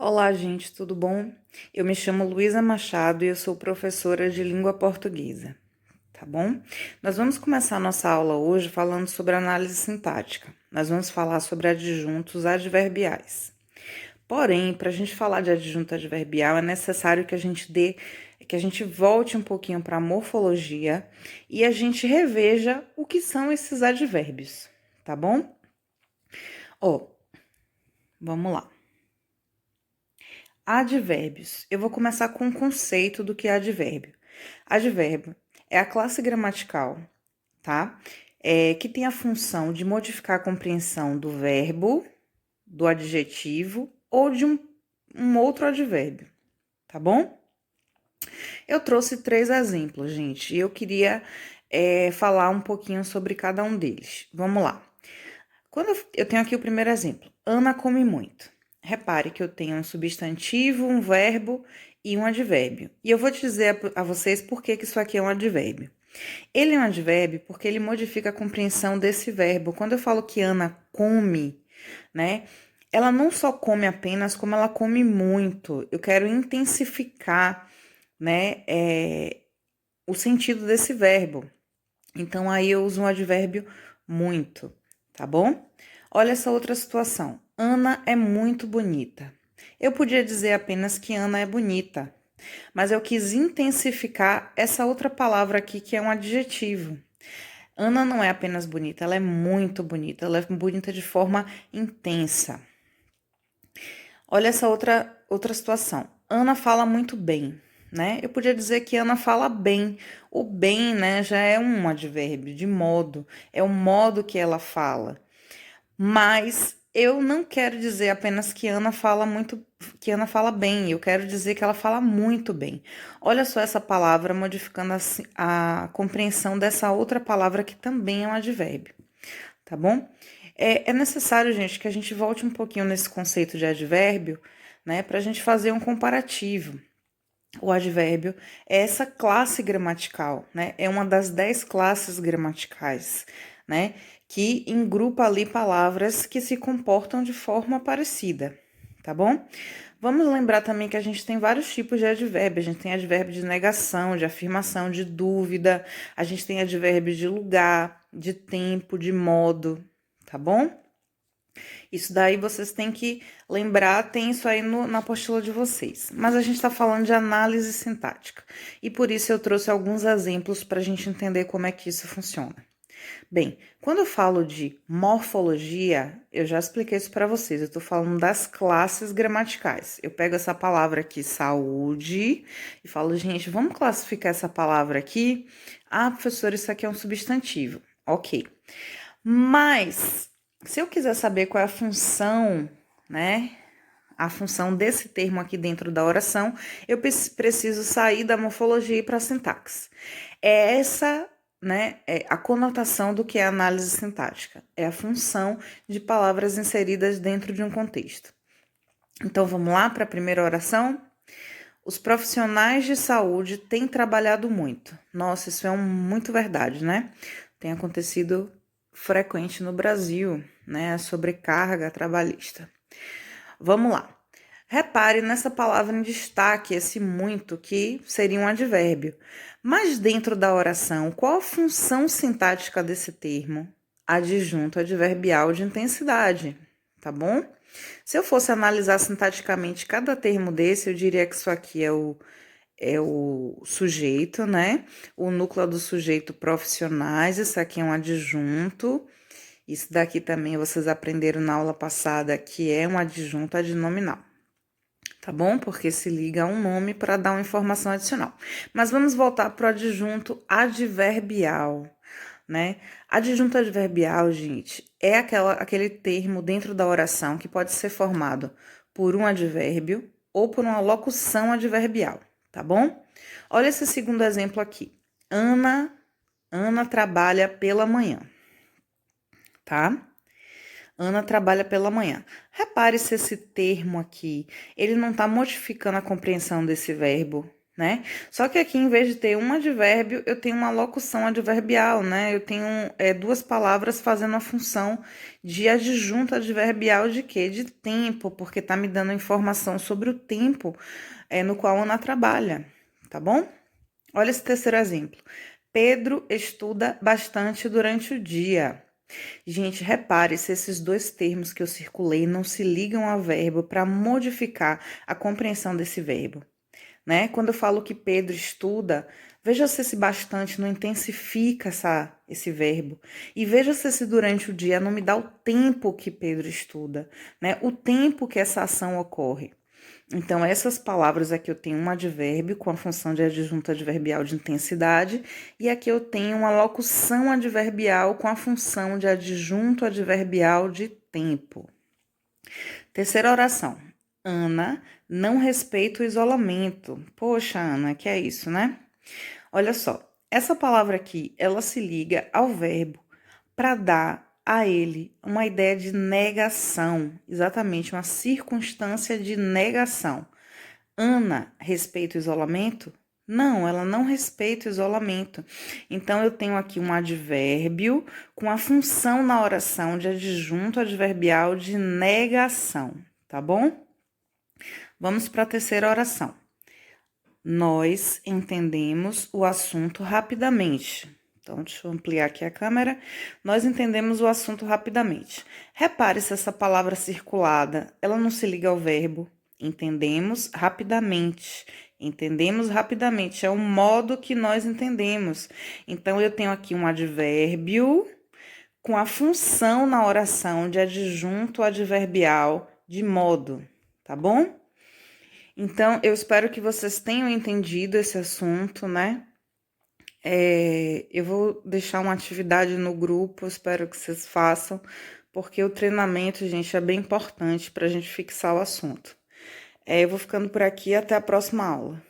Olá, gente, tudo bom? Eu me chamo Luísa Machado e eu sou professora de língua portuguesa, tá bom? Nós vamos começar a nossa aula hoje falando sobre análise sintática. Nós vamos falar sobre adjuntos adverbiais. Porém, para a gente falar de adjunto adverbial, é necessário que a gente volte um pouquinho para a morfologia e a gente reveja o que são esses advérbios, tá bom? Ó, vamos lá. Advérbios. Eu vou começar com o conceito do que é advérbio. Advérbio é a classe gramatical, tá? Que tem a função de modificar a compreensão do verbo, do adjetivo ou de um outro advérbio, tá bom? Eu trouxe 3 exemplos, gente, e eu queria falar um pouquinho sobre cada um deles. Vamos lá. Eu tenho aqui o primeiro exemplo. Ana come muito. Repare que eu tenho um substantivo, um verbo e um advérbio. E eu vou te dizer a vocês por que isso aqui é um advérbio. Ele é um advérbio porque ele modifica a compreensão desse verbo. Quando eu falo que Ana come, né? Ela não só come apenas, como ela come muito. Eu quero intensificar, né? O sentido desse verbo. Então, aí eu uso um advérbio muito, tá bom? Olha essa outra situação. Ana é muito bonita. Eu podia dizer apenas que Ana é bonita, mas eu quis intensificar essa outra palavra aqui, que é um adjetivo. Ana não é apenas bonita, ela é muito bonita, ela é bonita de forma intensa. Olha essa outra situação. Ana fala muito bem, né? Eu podia dizer que Ana fala bem. O bem, né, já é um advérbio de modo, é o modo que ela fala. Mas eu não quero dizer apenas que Ana fala bem, eu quero dizer que ela fala muito bem. Olha só essa palavra modificando a compreensão dessa outra palavra que também é um advérbio, tá bom? É necessário, gente, que a gente volte um pouquinho nesse conceito de advérbio, né, para a gente fazer um comparativo. O advérbio é essa classe gramatical, né? É uma das 10 classes gramaticais, né? Que engrupa ali palavras que se comportam de forma parecida, tá bom? Vamos lembrar também que a gente tem vários tipos de advérbio. A gente tem advérbio de negação, de afirmação, de dúvida. A gente tem advérbio de lugar, de tempo, de modo, tá bom? Isso daí vocês têm que lembrar, tem isso aí na apostila de vocês. Mas a gente está falando de análise sintática. E por isso eu trouxe alguns exemplos para a gente entender como é que isso funciona. Bem, quando eu falo de morfologia, eu já expliquei isso para vocês. Eu estou falando das classes gramaticais. Eu pego essa palavra aqui, saúde, e falo, gente, vamos classificar essa palavra aqui? Ah, professor, isso aqui é um substantivo. Ok. Mas, se eu quiser saber qual é a função, né? A função desse termo aqui dentro da oração, eu preciso sair da morfologia e ir para a sintaxe. É essa, né, é a conotação do que é análise sintática. É a função de palavras inseridas dentro de um contexto. Então, vamos lá para a primeira oração? Os profissionais de saúde têm trabalhado muito. Nossa, isso é muito verdade, né? Tem acontecido frequente no Brasil, né? A sobrecarga trabalhista. Vamos lá. Repare nessa palavra em destaque, esse muito, que seria um advérbio. Mas dentro da oração, qual a função sintática desse termo? Adjunto adverbial de intensidade, tá bom? Se eu fosse analisar sintaticamente cada termo desse, eu diria que isso aqui é o sujeito, né? O núcleo do sujeito profissionais, isso aqui é um adjunto. Isso daqui também vocês aprenderam na aula passada, que é um adjunto adnominal, tá bom? Porque se liga a um nome para dar uma informação adicional. Mas vamos voltar para o adjunto adverbial, né? Adjunto adverbial, gente, é aquele termo dentro da oração que pode ser formado por um advérbio ou por uma locução adverbial, tá bom? Olha esse segundo exemplo aqui. Ana trabalha pela manhã, tá? Ana trabalha pela manhã. Repare se esse termo aqui, ele não está modificando a compreensão desse verbo, né? Só que aqui, em vez de ter um advérbio, eu tenho uma locução adverbial, né? Eu tenho duas palavras fazendo a função de adjunto adverbial de quê? De tempo, porque tá me dando informação sobre o tempo no qual a Ana trabalha, tá bom? Olha esse terceiro exemplo. Pedro estuda bastante durante o dia. Gente, repare se esses dois termos que eu circulei não se ligam ao verbo para modificar a compreensão desse verbo, né? Quando eu falo que Pedro estuda, veja se esse bastante não intensifica esse verbo. E veja se esse durante o dia não me dá o tempo que Pedro estuda, né? O tempo que essa ação ocorre. Então, essas palavras aqui eu tenho um advérbio com a função de adjunto adverbial de intensidade, e aqui eu tenho uma locução adverbial com a função de adjunto adverbial de tempo. Terceira oração. Ana não respeita o isolamento. Poxa, Ana, que é isso, né? Olha só, essa palavra aqui, ela se liga ao verbo para dar a ele uma ideia de negação, exatamente uma circunstância de negação. Ana respeita o isolamento? Não, ela não respeita o isolamento. Então, eu tenho aqui um advérbio com a função na oração de adjunto adverbial de negação, tá bom? Vamos para a terceira oração. Nós entendemos o assunto rapidamente. Então, deixa eu ampliar aqui a câmera. Nós entendemos o assunto rapidamente. Repare se essa palavra circulada, ela não se liga ao verbo. Entendemos rapidamente. Entendemos rapidamente. É o modo que nós entendemos. Então, eu tenho aqui um advérbio com a função na oração de adjunto adverbial de modo, tá bom? Então, eu espero que vocês tenham entendido esse assunto, né? Eu vou deixar uma atividade no grupo, espero que vocês façam, porque o treinamento, gente, é bem importante para a gente fixar o assunto. Eu vou ficando por aqui, até a próxima aula.